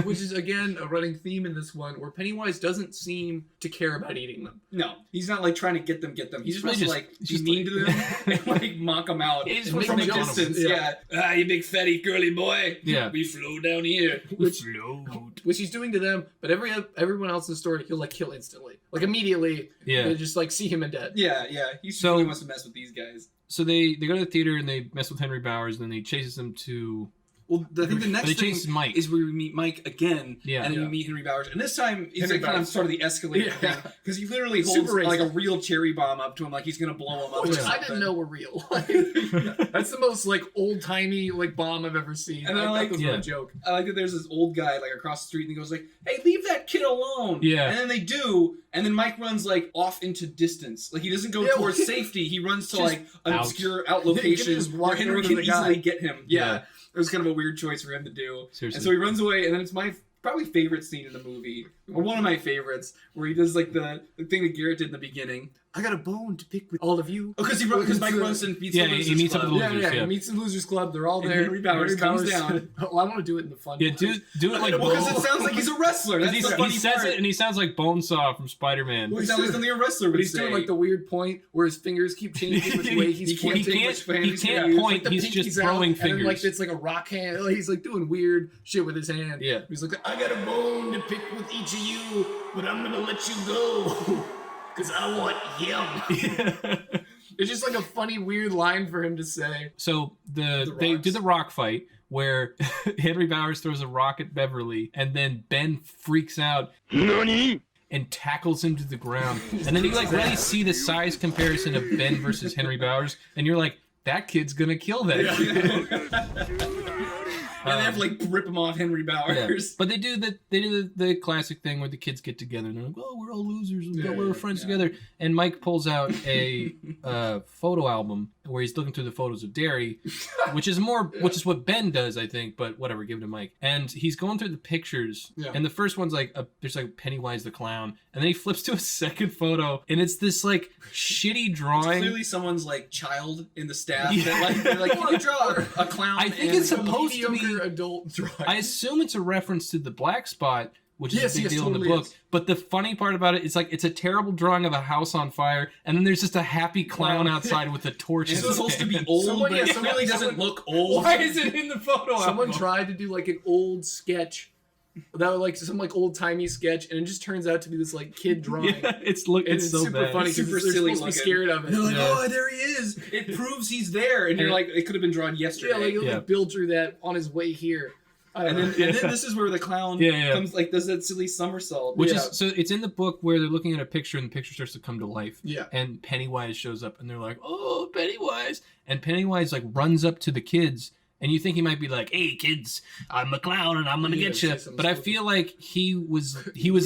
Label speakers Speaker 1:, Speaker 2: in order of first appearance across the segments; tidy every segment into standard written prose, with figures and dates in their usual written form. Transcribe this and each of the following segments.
Speaker 1: which is again a running theme in this one, where Pennywise doesn't seem to care about eating them.
Speaker 2: No, he's not like trying to get them. He's just supposed to like
Speaker 1: just
Speaker 2: be mean to them and like mock them out from a distance. Yeah. Ah, you big fatty girly boy.
Speaker 1: Yeah.
Speaker 2: We flow down here.
Speaker 1: Which he's doing to them, but everyone else in the story he'll like kill instantly, like immediately. Yeah. They just like see him and dead.
Speaker 2: Yeah. He really wants to mess with these guys.
Speaker 3: So they go to the theater and they mess with Henry Bowers, and then he chases them to.
Speaker 2: Well, I think the next thing
Speaker 3: Mike.
Speaker 2: is where we meet Mike again, and then we meet Henry Bowers. And this time, it's like kind of sort of the escalator thing, because he literally holds like a real cherry bomb up to him, like he's going to blow him up.
Speaker 1: Which I didn't know were real. That's the most like old-timey like bomb I've ever seen. And I like this a joke.
Speaker 2: I like that there's this old guy like across the street, and he goes like, "Hey, leave that kid alone."
Speaker 3: Yeah.
Speaker 2: And then they do, and then Mike runs like off into distance. Like he doesn't go towards safety. He runs to like an obscure out location where Henry can easily get him. Yeah. It was kind of a weird choice for him to do.
Speaker 3: Seriously.
Speaker 2: And so he runs away, and then it's my probably favorite scene in the movie, or one of my favorites, where he does like the thing that Garrett did in the beginning.
Speaker 1: I got a bone to pick with all of you.
Speaker 2: Oh, because Mike runs and beats the Losers
Speaker 3: he meets
Speaker 2: Club.
Speaker 3: up with the Losers.
Speaker 1: He meets the Losers Club. They're all there.
Speaker 2: Henry Bowers comes down.
Speaker 1: Oh, I want to do it in the fun.
Speaker 3: Yeah, do it like
Speaker 2: because it sounds like he's a wrestler. That's the funny
Speaker 3: he says
Speaker 2: part.
Speaker 3: it, and he sounds like Bonesaw from Spider-Man.
Speaker 2: Well, he sounds like something a wrestler would
Speaker 1: But he's doing like the weird point where his fingers keep changing which way he's pointing.
Speaker 3: He can't point.
Speaker 1: Like
Speaker 3: he's just throwing fingers.
Speaker 1: And then, like it's like a rock hand. Like, he's like doing weird shit with his hand.
Speaker 3: Yeah.
Speaker 1: He's like, I got a bone to pick with each of you, but I'm gonna let you go because I want him. It's just like a funny, weird line for him to say.
Speaker 3: So they do the rock fight where Henry Bowers throws a rock at Beverly, and then Ben freaks out. NANI? And tackles him to the ground. And then you like really see the size comparison of Ben versus Henry Bowers, and you're like, that kid's gonna kill that kid.
Speaker 2: And they have to like rip him off Henry Bowers.
Speaker 3: Yeah. But they do the classic thing where the kids get together and they're like, "Oh, we're all losers. We're friends together." And Mike pulls out a photo album where he's looking through the photos of Derry, which is what Ben does, I think. But whatever, give it to Mike. And he's going through the pictures, and the first one's like there's like Pennywise the clown, and then he flips to a second photo, and it's this like shitty drawing.
Speaker 2: It's clearly someone's like child in the staff. That they're like, can you draw a clown?
Speaker 3: I think it's supposed to be
Speaker 1: adult drawing.
Speaker 3: I assume it's a reference to the black spot, which is a big deal in the book. But the funny part about it is like it's a terrible drawing of a house on fire, and then there's just a happy clown outside with a torch.
Speaker 2: It's supposed to be old, but it really doesn't look old.
Speaker 3: Why is it in the photo?
Speaker 1: Someone tried to do like an old sketch. That was like some like old timey sketch, and it just turns out to be this like kid drawing.
Speaker 3: Yeah, it's so
Speaker 1: super
Speaker 3: bad.
Speaker 1: funny, super silly. Supposed to be scared of it.
Speaker 2: They're like, oh, there he is! It proves he's there, and you're like, it could have been drawn yesterday.
Speaker 1: Yeah, like Bill drew that on his way here.
Speaker 2: And then this is where the clown comes, like, does that silly somersault.
Speaker 3: Which is, so it's in the book where they're looking at a picture and the picture starts to come to life.
Speaker 1: Yeah.
Speaker 3: And Pennywise shows up and they're like, oh, Pennywise. And Pennywise, like, runs up to the kids and you think he might be like, hey, kids, I'm a clown and I'm going to get you. But I feel like he was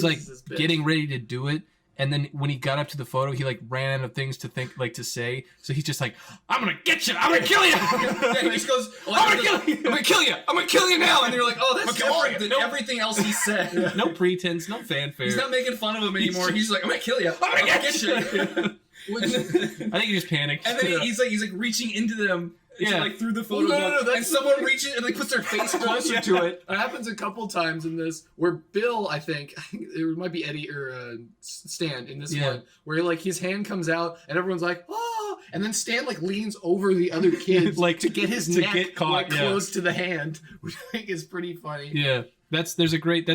Speaker 3: like, getting ready to do it. And then when he got up to the photo, he like ran out of things to think, like to say. So he's just like, "I'm gonna get you! I'm gonna kill you!"
Speaker 2: Yeah, he just goes, "I'm gonna kill you! I'm gonna kill you! I'm gonna kill you now!" And you're like, "Oh, that's different than everything else he said."
Speaker 3: No pretense, no fanfare.
Speaker 2: He's not making fun of him anymore. He's like, "I'm gonna kill you! I'm gonna get you!"
Speaker 3: I think he just panicked.
Speaker 2: And then he's like reaching into them.
Speaker 1: Yeah,
Speaker 2: like through the photos.
Speaker 1: And someone reaches and like puts their face closer to it. It happens a couple times in this where Bill, I think it might be Eddie or Stan in this one, where like his hand comes out and everyone's like, oh, and then Stan like leans over the other kids
Speaker 3: like
Speaker 1: to get his neck caught close to the hand, which I think is pretty funny.
Speaker 3: Yeah, that's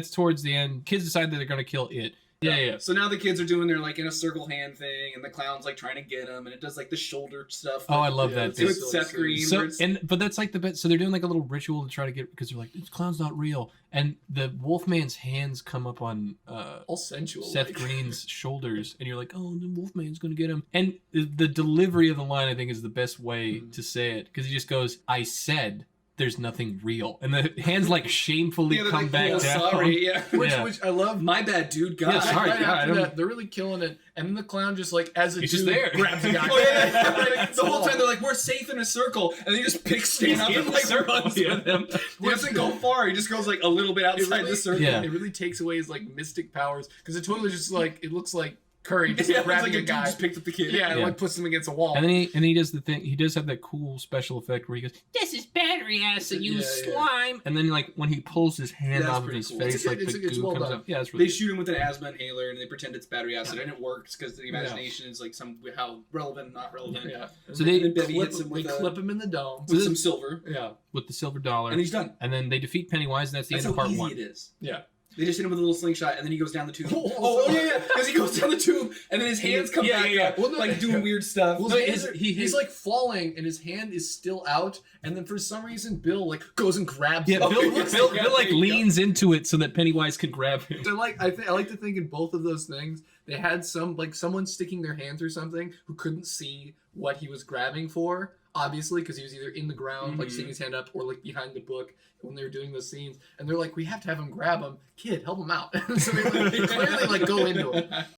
Speaker 3: towards the end. Kids decide that they're gonna kill it. Yeah.
Speaker 2: So now the kids are doing their like in a circle hand thing, and the clown's like trying to get him, and it does like the shoulder stuff.
Speaker 3: Oh, I love that.
Speaker 2: With Seth Green.
Speaker 3: But that's like the best. So they're doing like a little ritual to try to get, because they're like, this clown's not real, and the Wolfman's hands come up on
Speaker 1: all sensual
Speaker 3: Seth Green's shoulders, and you're like, oh, the Wolfman's gonna get him. And the delivery of the line, I think, is the best way to say it, because he just goes, "I said there's nothing real," and the hands like shamefully come
Speaker 2: like,
Speaker 3: back down.
Speaker 2: Sorry,
Speaker 1: which I love.
Speaker 2: My bad, dude. God,
Speaker 3: yeah, sorry.
Speaker 1: Right after that, they're really killing it, and then the clown just like as a
Speaker 3: He's
Speaker 1: dude
Speaker 3: just there.
Speaker 1: grabs a guy.
Speaker 2: The whole time they're like, we're safe in a circle, and he just picks Stan up and like runs with him. He doesn't go far. He just goes like a little bit outside the circle.
Speaker 1: Yeah. It really takes away his like mystic powers, because it totally just like it looks like Curry just
Speaker 2: Yeah,
Speaker 1: grabbing
Speaker 2: like
Speaker 1: a guy.
Speaker 2: just picked up the kid.
Speaker 1: Yeah,
Speaker 3: Yeah.
Speaker 1: like puts him against a wall.
Speaker 3: And then he does the thing. He does have that cool special effect where he goes, "This is battery acid, you slime." And then like when he pulls his hand
Speaker 2: That's
Speaker 3: off of
Speaker 2: pretty
Speaker 3: his
Speaker 2: cool.
Speaker 3: face, like
Speaker 1: It's
Speaker 3: the
Speaker 1: well
Speaker 3: goo comes
Speaker 1: done.
Speaker 3: out. Yeah, it's really
Speaker 2: They shoot him with an asthma inhaler and they pretend it's battery acid, and it works because the imagination is like how relevant, not relevant.
Speaker 1: Yeah.
Speaker 3: So
Speaker 2: And
Speaker 3: they
Speaker 2: then Bevy
Speaker 1: Clip,
Speaker 2: hits him
Speaker 1: they
Speaker 2: with,
Speaker 1: clip him in the dome.
Speaker 2: with some silver,
Speaker 1: Yeah.
Speaker 3: with the silver dollar,
Speaker 2: and he's done.
Speaker 3: and then they defeat Pennywise, and that's the
Speaker 2: That's
Speaker 3: end of
Speaker 2: how
Speaker 3: part
Speaker 2: easy
Speaker 3: 1.
Speaker 2: it is.
Speaker 1: Yeah.
Speaker 2: They just hit him with a little slingshot, and then he goes down the tube.
Speaker 1: Oh,
Speaker 2: yeah, because he goes down the tube, and then his hands come back up,
Speaker 1: Well, no,
Speaker 2: like doing weird stuff.
Speaker 1: Well,
Speaker 3: No,
Speaker 1: his hands are-
Speaker 3: he's
Speaker 1: he's like falling, and his hand is still out, and then for some reason, Bill like goes and grabs
Speaker 3: Yeah,
Speaker 1: him.
Speaker 3: Bill,
Speaker 2: yes,
Speaker 3: Bill,
Speaker 2: yeah,
Speaker 3: Bill like
Speaker 2: there you go.
Speaker 3: leans into it so that Pennywise can grab him.
Speaker 1: So I like to think in both of those things, they had someone sticking their hand through something who couldn't see what he was grabbing for, obviously, because he was either in the ground, like sticking his hand up, or like behind the book when they were doing those scenes. And they're like, we have to have him grab him. Kid, help him out. So they clearly like go into him.